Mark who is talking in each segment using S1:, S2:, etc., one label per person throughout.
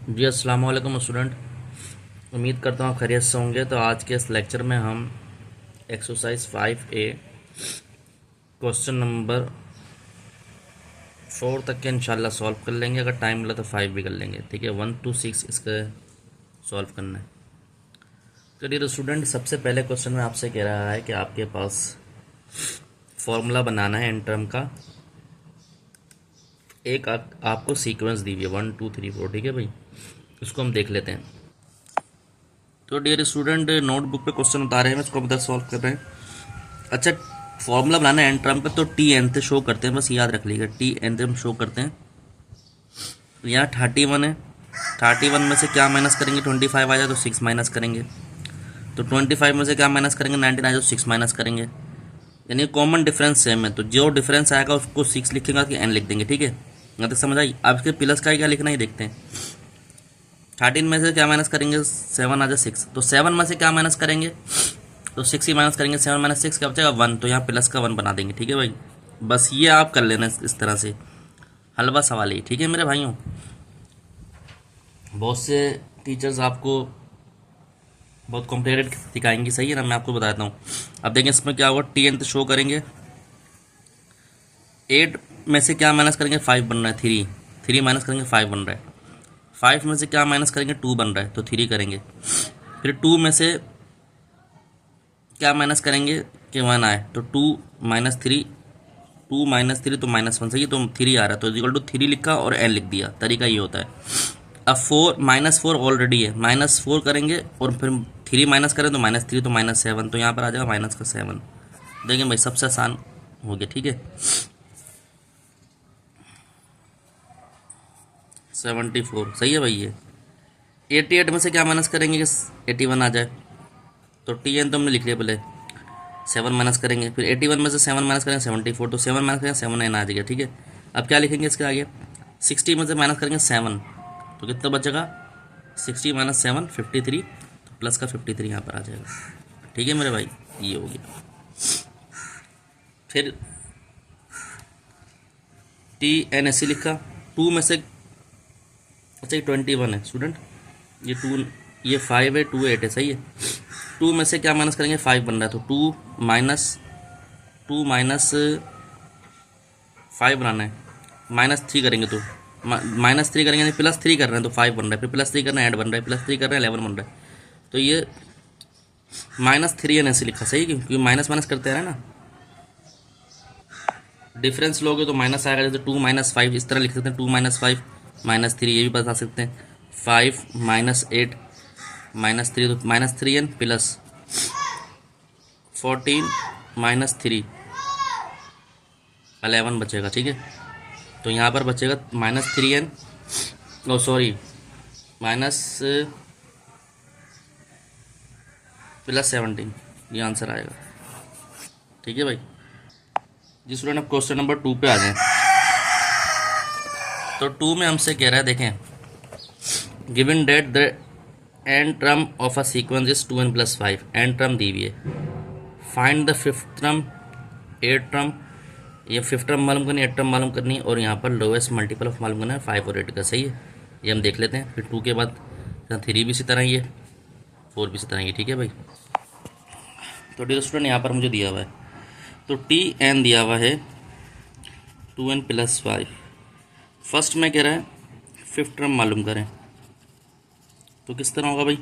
S1: जी अस्सलाम वालेकुम स्टूडेंट। उम्मीद करता हूँ आप खैरियत से होंगे। तो आज के इस लेक्चर में हम एक्सरसाइज 5A क्वेश्चन नंबर 4 तक के इंशाल्लाह सॉल्व कर लेंगे। अगर टाइम मिला तो 5 भी कर लेंगे। ठीक है, 1 to 6 इसका सॉल्व करना है। तो डियर स्टूडेंट, सबसे पहले क्वेश्चन में आपसे कह रहा है कि आपके पास फॉर्मूला बनाना है एन टर्म का। एक आपको सीक्वेंस दी हुई है 1 2 3 4। ठीक है भाई, इसको हम देख लेते हैं। तो डियर स्टूडेंट, नोटबुक पे क्वेश्चन बता रहे हैं, इसको हम इधर सॉल्व कर रहे हैं। अच्छा, फॉर्मूला बनाना है एन टर्म पे, तो टी एन से शो करते हैं, बस याद रख लीजिएगा टी एन से हम शो करते हैं। यहाँ 31 है, 31 में से क्या माइनस करेंगे, 25 आ जाए तो 6 माइनस करेंगे। तो 25 में से क्या माइनस करेंगे, 19 आ जाए तो 6 माइनस करेंगे। यानी कॉमन डिफरेंस सेम है, तो जो डिफरेंस आएगा उसको 6 लिखेगा कि एन लिख देंगे। ठीक है, यहाँ तक समझ आई। अब इसके प्लस का क्या लिखना है देखते हैं। 13 में से क्या माइनस करेंगे, 7 आ जाए 6, तो 7 में से क्या माइनस करेंगे, तो 6 ही माइनस करेंगे। 7 माइनस 6 क्या बचेगा, 1, तो यहाँ प्लस का 1 बना देंगे। ठीक है भाई, बस ये आप कर लेना इस तरह से। हलवा सवाल ही। ठीक है मेरे भाइयों, बहुत से टीचर्स आपको बहुत कॉम्प्लिकेटेड दिखाएंगे, सही है ना, मैं आपको बताता हूँ। अब देखें इसमें क्या होगा, टी एन तो शो करेंगे। 8 में से क्या माइनस करेंगे, 5 बन रहा है, 3 3 माइनस करेंगे, 5 बन रहा है। 5 में से क्या माइनस करेंगे, 2 बन रहा है, तो 3 करेंगे। फिर 2 में से क्या माइनस करेंगे कि 1 आए, तो 2 माइनस 3, 2 माइनस 3 तो -1, सही है, तो 3 आ रहा है, तो इक्वल टू 3 लिखा और एन लिख दिया। तरीका ये होता है। अब 4 -4 ऑलरेडी है, -4 करेंगे और फिर 3 माइनस करें तो -3 तो -7, तो यहाँ पर आ जाएगा माइनस का 7। देखिए भाई, सबसे आसान हो गया। ठीक है, 74 सही है भाई। ये 88 में से क्या माइनस करेंगे कि 81 आ जाए, तो टी एन तो हमने लिख लिया पहले। 7 माइनस करेंगे, फिर 81 में से 7 माइनस करेंगे 74, तो 7 माइनस करेंगे 7 एन आ जाएगा। ठीक है, अब क्या लिखेंगे इसके आगे, 60 में से माइनस करेंगे 7, तो कितना बचेगा, 60 माइनस 7 53, तो प्लस का 53 यहाँ पर आ जाएगा। ठीक है मेरे भाई, ये हो गया। फिर टी एन ऐसे लिखा। 2 में से, अच्छा ये 21 है स्टूडेंट, ये 2, ये 5 है, 2 8 है, सही है। 2 में से क्या माइनस करेंगे, 5 बन रहा है, तो 2 माइनस 5 बनाना है, -3 करेंगे तो -3 करेंगे, यानी +3 कर रहे हैं तो 5 बन रहा है, फिर +3 कर रहे हैं 8 बन रहा है, +3 कर रहे हैं 11 बन रहा है। तो ये -3 एन ऐसे लिखा, सही, क्योंकि माइनस माइनस करते हैं ना, डिफरेंस लोगे तो माइनस आएगा। जैसे 2 - 5 इस तरह लिख सकते हैं, 2 - 5 -3, ये भी बता सकते हैं। 5 - 8 -3, तो -3 एन प्लस 14 -3 11 बचेगा। ठीक है, तो यहाँ पर बचेगा -3 एन, ओ सॉरी, माइनस +17, ये आंसर आएगा। ठीक है भाई, जी स्टूडेंट, अब क्वेश्चन नंबर 2 पे आ जाएं। तो 2 में हमसे कह रहा है, देखें, given that the n term of a sequence is 2n + 5, n term दी हुई है। Find the fifth term, eight term, ये फिफ्थ टर्म मालूम करनी है, एट टर्म मालूम करनी है, और यहाँ पर लोएस्ट मल्टीपल ऑफ मालूम करना है 5 और 8 का, सही है। ये हम देख लेते हैं। फिर 2 के बाद 3 भी इसी तरह ही है, 4 भी इसी तरह ही है। ठीक है भाई, तो डियर स्टूडेंट, यहाँ पर मुझे दिया हुआ है, तो टी एन दिया हुआ है 2n + 5। फर्स्ट में कह रहा है फिफ्थ टर्म मालूम करें, तो किस तरह होगा भाई,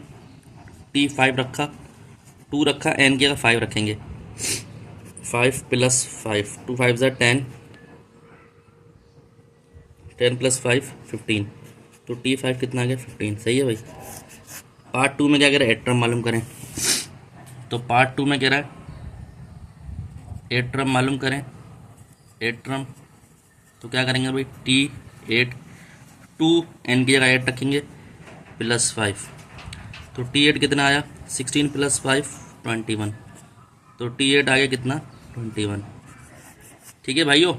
S1: टी 5 रखा, 2 रखा, एन की जगह 5 रखेंगे, 5 + 5, 2 5 ज़ा 10, 10 + 5 15, तो टी 5 कितना आ गया, 15, सही है भाई। पार्ट 2 में क्या कह रहा है, एट टर्म मालूम करें, तो पार्ट 2 में कह रहा है एट टर्म मालूम करें, एट टर्म, तो क्या करेंगे भाई, टी 8, 2 एन की जगह 8 रखेंगे +5, तो टी 8 कितना आया, 16 + 5 21, तो टी 8 आ गया कितना, 21। ठीक है भाइयों,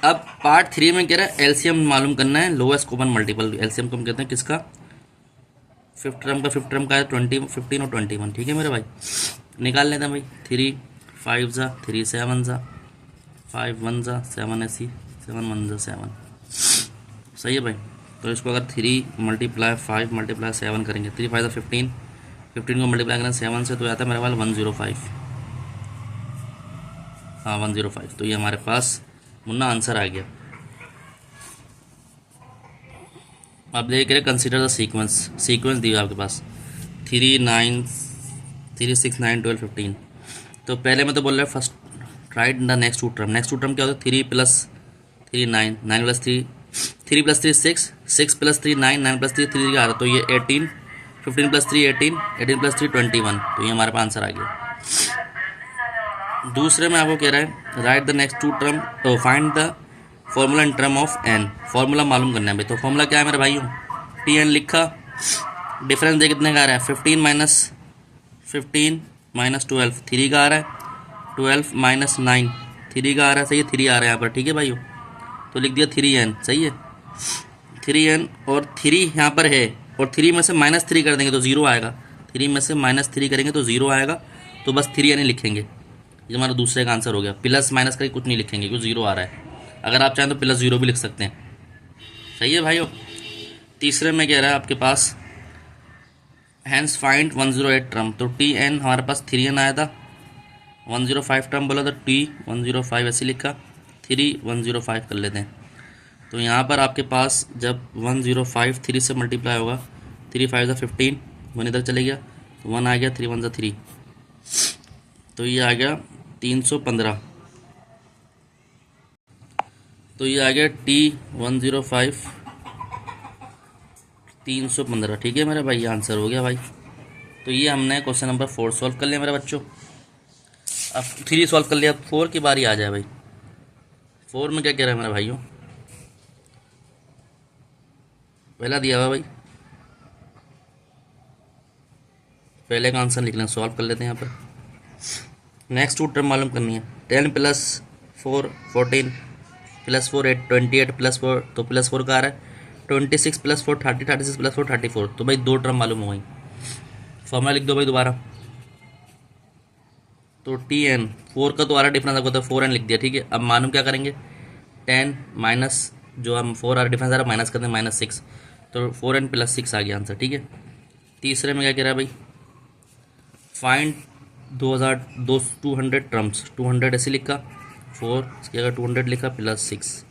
S1: अब पार्ट 3 में कह रहा है एलसीएम मालूम करना है, लोएस्ट कॉमन मल्टीपल। एलसीएम को हम कहते हैं किसका, फिफ्थ टर्म का है 20 15 और 21। ठीक है मेरे भाई, निकाल लेते हैं भाई। 3 5 ज़ा 3 7 ज़ा 5 1 ज़ा 7 ऐसी 7 1 ज़ा 7, सही है भाई। तो इसको अगर 3 मल्टीप्लाई 5 मल्टीप्लाई 7 करेंगे, 3 5 15, 15 को मल्टीप्लाई करें 7 से तो आता है मेरे पास 105। हाँ 105। तो ये हमारे पास मुन्ना आंसर आ गया। आप देख रहे कंसिडर द सीक्वेंस दिया आपके पास 3 9 3 6 9 12 15। तो पहले में तो बोल रहा है first write the next two term क्या होता है 3 plus 3 9 9 plus 3 3 plus 3 6 6 plus 3 9 9 plus 3 3 11। तो ये 18 15 प्लस 3 18 18 प्लस 3 21। तो ये हमारे पास आंसर आ गया। दूसरे में आपको कह रहा है write the next two term find the formula in term of n. Formula मालूम करना है भाई। तो फॉर्मूला क्या है मेरे भाइयों, टी एन लिखा, डिफरेंस देख कितने का आ रहा है 15 माइनस 12 3 का आ रहा है, 12 माइनस 9 3 का आ रहा है, सही है 3 आ रहा है यहाँ पर, ठीक है भाइयों। तो लिख दिया 3n, सही है 3n और 3 यहाँ पर है और 3 में से -3 कर देंगे तो 0 आएगा, 3 में से -3 करेंगे तो 0 आएगा। तो बस 3n ही लिखेंगे, ये हमारा दूसरे का आंसर हो गया। प्लस माइनस करके कुछ नहीं लिखेंगे क्योंकि 0 आ रहा है। अगर आप चाहें तो +0 भी लिख सकते हैं, सही है भाइयों। तीसरे में कह रहा है आपके पास हैंस फाइंड 108 टर्म। तो tn हमारे पास 3n आया था, 105 टर्म बोला तो t 105 ऐसे लिखा, 3 105 कर लेते हैं। तो यहाँ पर आपके पास जब 105 3 से मल्टीप्लाई होगा, 3 5 15 1 इधर चले गया, 1 आ गया, 3 1 3, तो ये आ गया 315। तो ये आ गया T105 315, ठीक है मेरे भाई, ये आंसर हो गया भाई। तो ये हमने क्वेश्चन नंबर 4 सॉल्व कर लिया मेरे बच्चों। अब 3 सॉल्व कर लिया, अब 4 की बारी आ जाए भाई। 4 में क्या कह रहा है मेरे भाइयों, पहला दिया हुआ भाई, पहले का आंसर लिख लें, सॉल्व कर लेते हैं यहाँ पर। नेक्स्ट टू टर्म मालूम करनी है, 10 प्लस 4 14 प्लस 4 8 28 प्लस 4, तो प्लस 4 का आ रहा है, 26 प्लस 4 30 36 प्लस 4 34। तो भाई 2 टर्म मालूम हो गई, फॉर्मूला लिख दो भाई दोबारा। तो tn 4 का तो आ रहा डिफरेंस आपको, तो 4n लिख दिया, ठीक है। अब मालूम क्या करेंगे, 10 माइनस जो हम 4 आ रहा डिफरेंस आ रहा माइनस करते हैं -6, तो 4n + 6 आ गया आंसर, ठीक है। तीसरे में क्या कह रहा है भाई, फाइंड 200 टर्म्स, 200 ऐसे लिखा, 4 इसकी जगह 200 लिखा +6।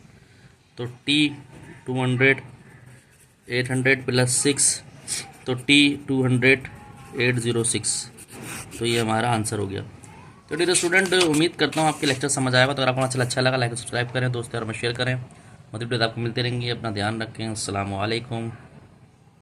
S1: तो t 200 800 + 6, तो t 200 806। तो ये हमारा आंसर हो गया। तो डियर स्टूडेंट, उम्मीद करता हूँ आपके लेक्चर समझ आएगा। तो अगर आपको अच्छा लगा, लाइक सब्सक्राइब करें, दोस्तों और में शेयर करें। मतलब आपको मिलते रहेंगे, अपना ध्यान रखें। अस्सलाम वालेकुम।